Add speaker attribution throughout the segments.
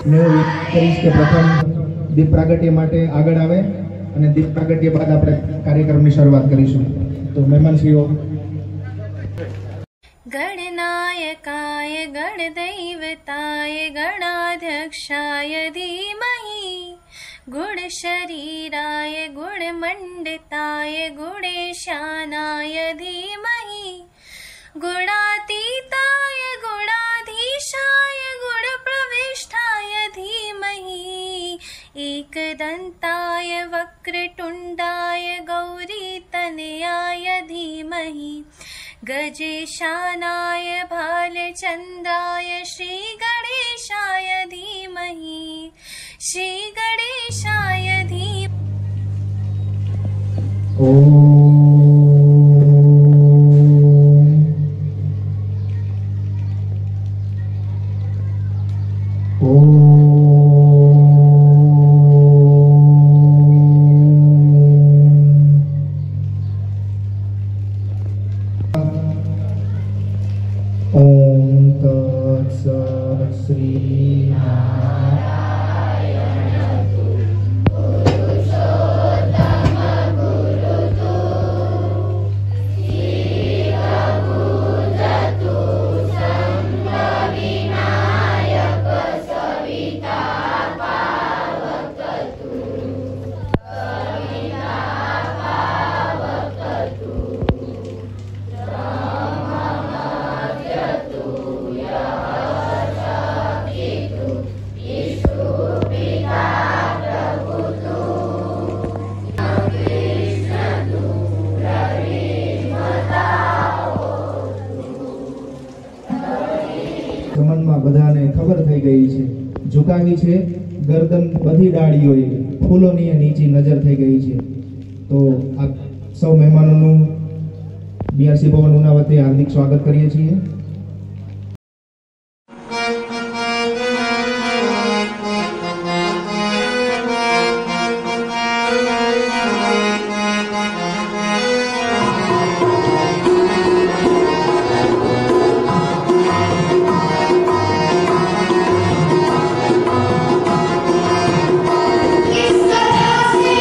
Speaker 1: मैं करीश के प्रथम दीप प्रागट्य माटे आगळ आवे અને દીપ પ્રાગટ્ય બાદ આપણે કાર્યક્રમની શરૂઆત કરીશું. તો મહેમાનશ્રીઓ.
Speaker 2: गणनायकाय गणदैवताय गणाध्यक्षाय धीमहि गुणशरीराय गुणमण्डिताय गुणेशानाय धीमहि गुणातीताय गुणाधीशाय गुणप्रविष्टाय धीमहि एकदन्ताय वक्रतुण्डाय गौरीतनयाय धीमहि गजेशानाय भालचन्द्राय श्रीगणेशाय धीमहि श्रीगणेशाय
Speaker 1: બધાને ખબર થઈ ગઈ છે. ઝુકાવી છે ગરદન બધી ડાળીઓએ ફૂલોની નીચી નજર થઈ ગઈ છે. તો આપ સૌ મહેમાનોનું બીઆરસી ભવન ઉના વતી હાર્દિક સ્વાગત કરીએ છીએ.
Speaker 3: किस तरह से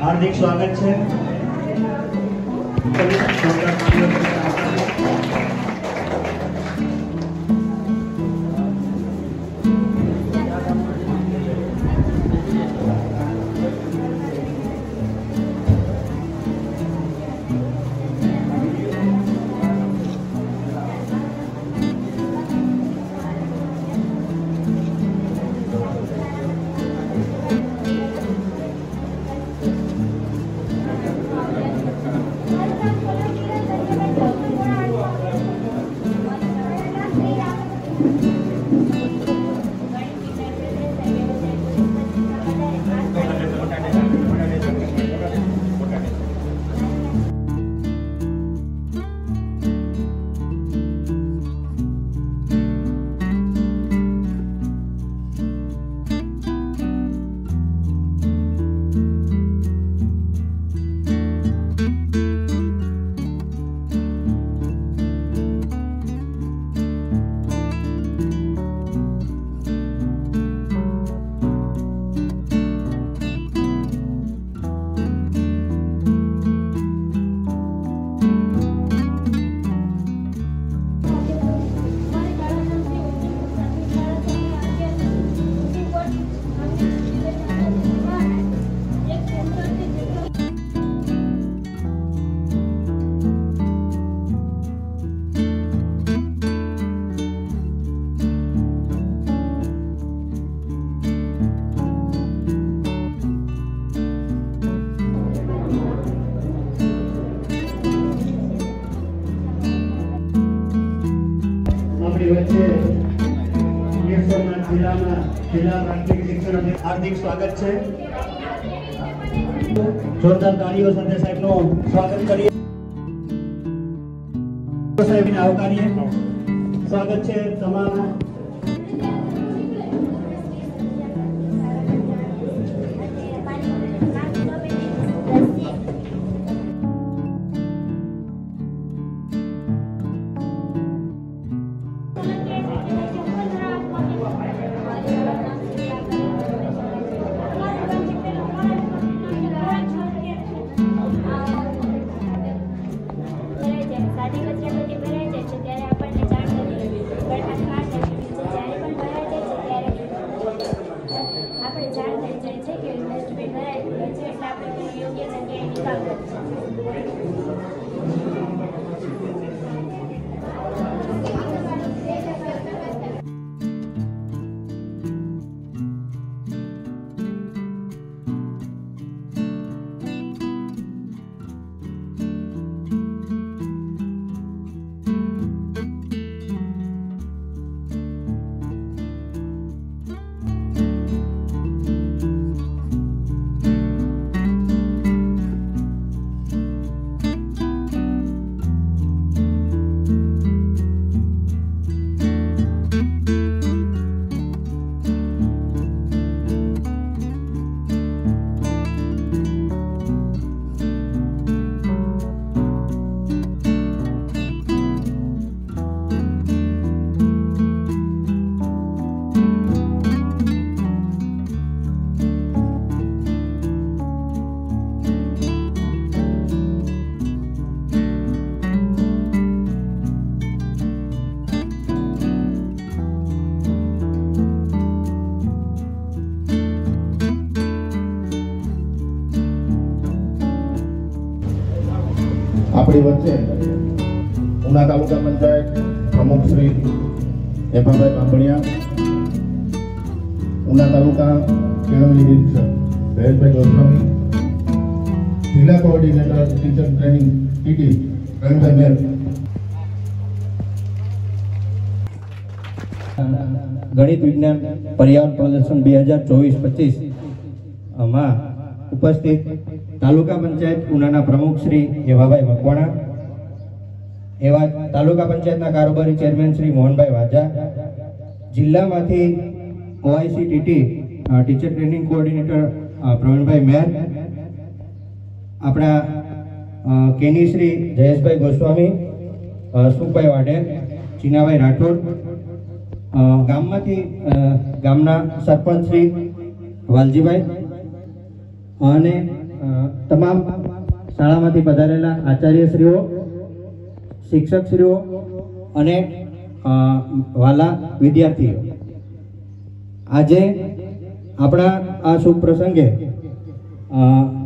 Speaker 3: हार्दिक स्वागत है। जिला प्राथमिक शिक्षण हार्दिक स्वागत है। जोरदार ताळીઓ સાથે સાહેબનું સ્વાગત કરીએ। સાહેબને આવકારીએ। સ્વાગત છે તમામ
Speaker 4: આપણી વચ્ચે ઉના તાલુકા પંચાયત પ્રમુખ શ્રી એભાભાઈ બાંભણિયા, ઉના તાલુકા કેળવણી નિરીક્ષક જયેશભાઈ ગોસ્વામી, જિલ્લા coordinator teacher training TT Pravinbhai Mer,
Speaker 5: ગણિત વિજ્ઞાન પર્યાવરણ પ્રદર્શન 2024-25 માં ઉપસ્થિત તાલુકા પંચાયત ઉનાના પ્રમુખ શ્રી એવાભાઈ મકવાણા, એવા તાલુકા પંચાયતના કારોબારી ચેરમેન શ્રી મોહનભાઈ વાજા, જિલ્લામાંથી OICTT teacher training coordinator Pravinbhai Mer, આપણા કેની શ્રી જયેશભાઈ ગોસ્વામી, સુખભાઈ વાડેર, ચીનાભાઈ રાઠોડ, ગામમાંથી ગામના સરપંચ શ્રી વાલજીભાઈ અને તમામ શાળામાંથી પધારેલા આચાર્યશ્રીઓ, શિક્ષકશ્રીઓ અને વાલા વિદ્યાર્થીઓ, આજે આપણા આ શુભ પ્રસંગે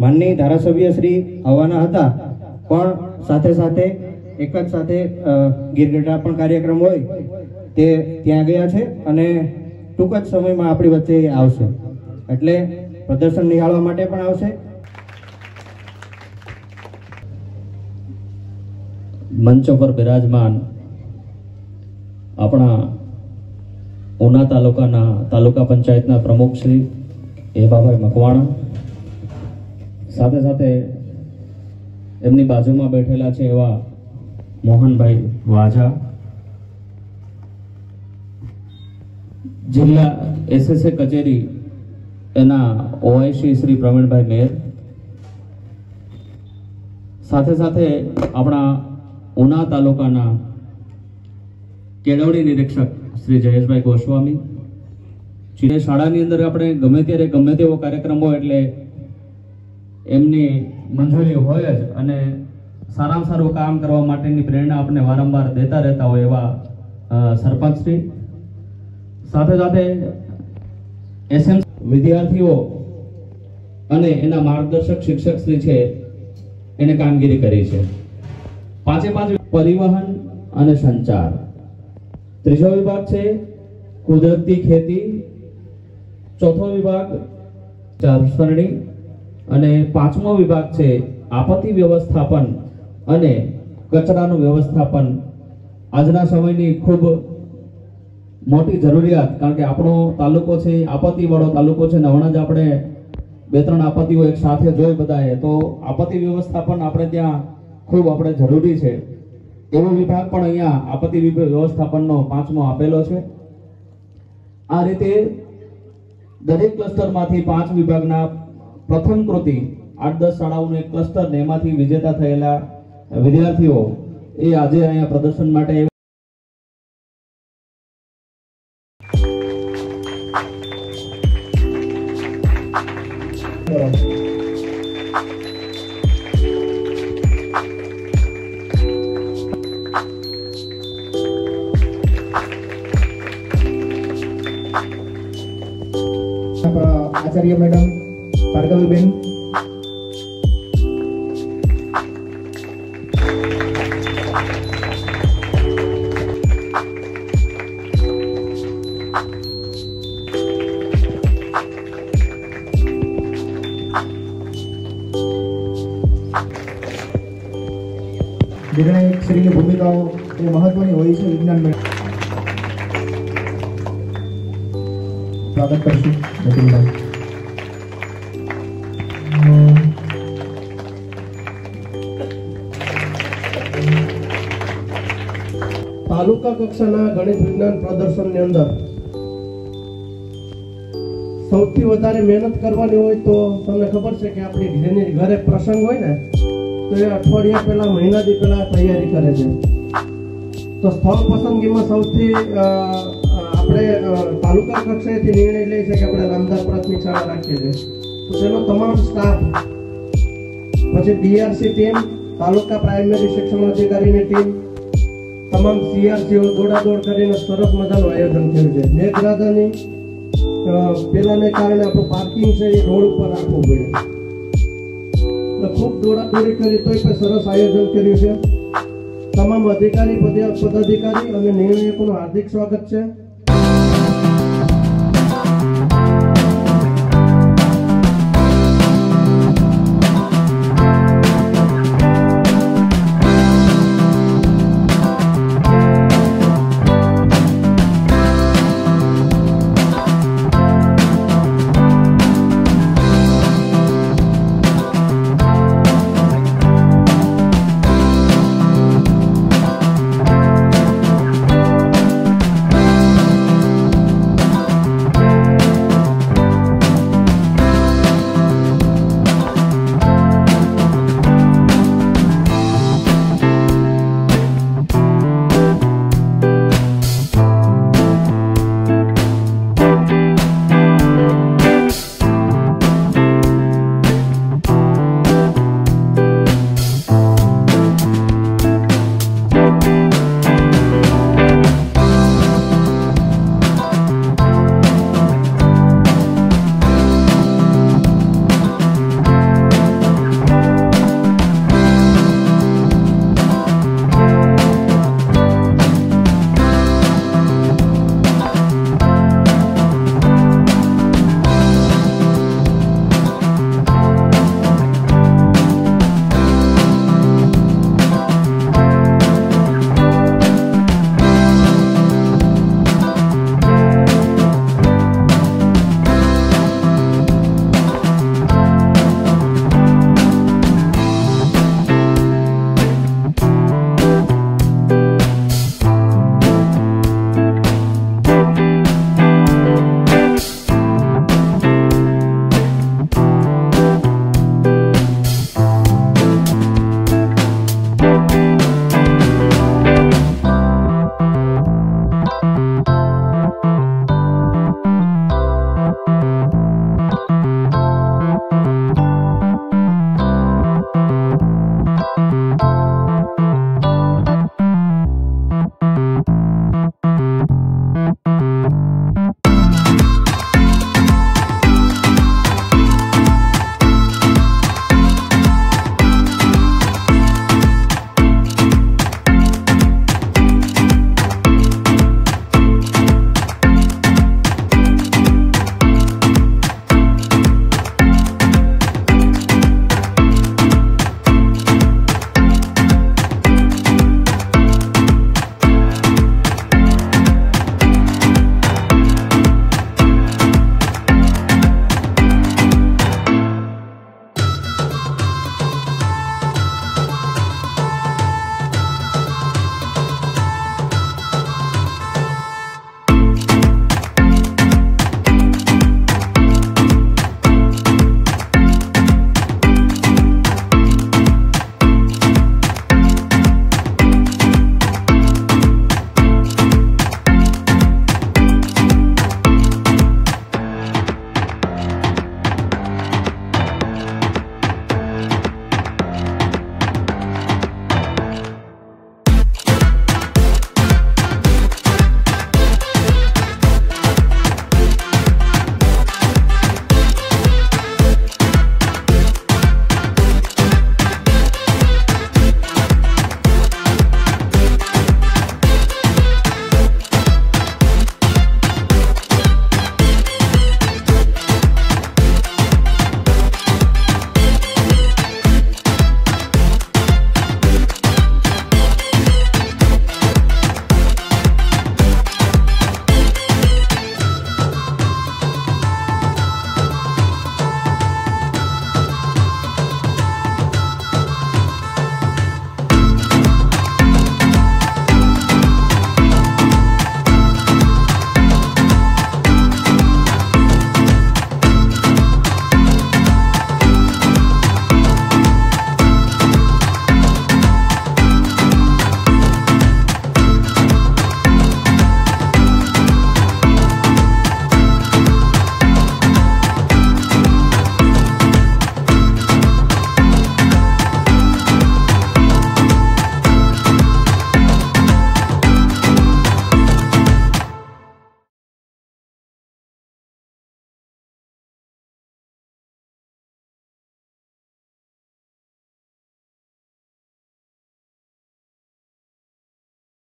Speaker 5: માનનીય ધારાસભ્ય શ્રી આવવાના હતા, પણ સાથે સાથે એક જ સાથે ગીરગઢડા પણ કાર્યક્રમ હોય તે ત્યાં ગયા છે અને ટૂંક જ સમયમાં આપણી વચ્ચે આવશે, એટલે પ્રદર્શન નિહાળવા માટે પણ આવશે.
Speaker 6: મંચ પર બિરાજમાન આપણા ઉના તાલુકાના તાલુકા પંચાયતના પ્રમુખ શ્રી એવાભાઈ મકવાણા, સાથે સાથે એમની બાજુમાં બેઠેલા છે એવા મોહનભાઈ વાજા, જિલ્લા SSA કચેરી એના OIC શ્રી પ્રવીણભાઈ મેર, સાથે સાથે આપણા ઉના તાલુકાના કેળવણી નિરીક્ષક શ્રી જયેશભાઈ ગોસ્વામી. શાળાની અંદર આપણે ગમે ત્યારે ગમે તેવો કાર્યક્રમ હોય એટલે એમની મંજૂરી હોય જ અને સારામાં સારું કામ કરવા માટેની પ્રેરણા આપણે વારંવાર દેતા રહેતા હોય એવા સરપંચ શ્રી, સાથે સાથે SM વિદ્યાર્થીઓ અને એના માર્ગદર્શક શિક્ષક શ્રી છે એને કામગીરી કરી છે. 5 પરિવહન અને સંચાર, ત્રીજો વિભાગ છે કુદરતી ખેતી, ચોથો વિભાગ ચારસરણી અને 5મો વિભાગ છે આપત્તિ વ્યવસ્થાપન અને કચરાનું વ્યવસ્થાપન. આજના સમયની ખૂબ મોટી જરૂરિયાત, કારણ કે આપણો તાલુકો છે આપત્તિ વાળો તાલુકો છે, હમણાં જ આપણે 2-3 આપત્તિઓ એક સાથે જોઈ બધાએ, તો આપત્તિ વ્યવસ્થાપન આપણે ત્યાં ખૂબ આપણે જરૂરી છે. એવો વિભાગ પણ અહીંયા આપત્તિ વ્યવસ્થાપનનો 5મો આપેલો છે. આ રીતે દરેક ક્લસ્ટરમાંથી 5 વિભાગના પ્રથમ કૃતિ 8-10 શાળાઓનું એક ક્લસ્ટર ને એમાંથી વિજેતા થયેલા વિદ્યાર્થીઓ એ આજે અહીંયા પ્રદર્શન માટે
Speaker 1: આચાર્ય મેડમ ભાર્ગવીબેન, નિર્ણાયક શ્રીની ભૂમિકાઓ એ મહત્વની હોય છે. વિજ્ઞાન મેળો સ્વાગત કરશું જતીનભાઈ.
Speaker 7: તાલુકા કક્ષાના ગણિત વિજ્ઞાન પ્રદર્શનની અંદર સૌથી વધારે મહેનત કરવાની હોય તો તમને ખબર છે કે આપણી જેની ઘરે પ્રસંગ હોય ને તો એ અઠવાડિયા પહેલા મહિનાથી પહેલા તૈયારી કરે છે. તો સ્થળ પસંદગીમાં સૌથી આપણે તાલુકા કક્ષાએથી નિર્ણય લઈએ છીએ કે આપણે રામદાસ પ્રાથમિક શાળા રાખીએ છીએ. તો તેનો તમામ સ્ટાફ, પછી DRC ટીમ, તાલુકા પ્રાઇમરી શિક્ષણ અધિકારીની ટીમ, તમામ CRCઓ દોડાદોડ કરીને સરસ મજાનું આયોજન થયું છે. મેઘરાજાની પેલાને કારણે આપણું પાર્કિંગ છે એ રોડ ઉપર રાખવું પડ્યું. ખૂબ દોડાદોડી કરી તોય પણ સરસ આયોજન કર્યું છે. તમામ અધિકારી પદાધિકારી અને નિર્ણાયકોનું હાર્દિક સ્વાગત છે.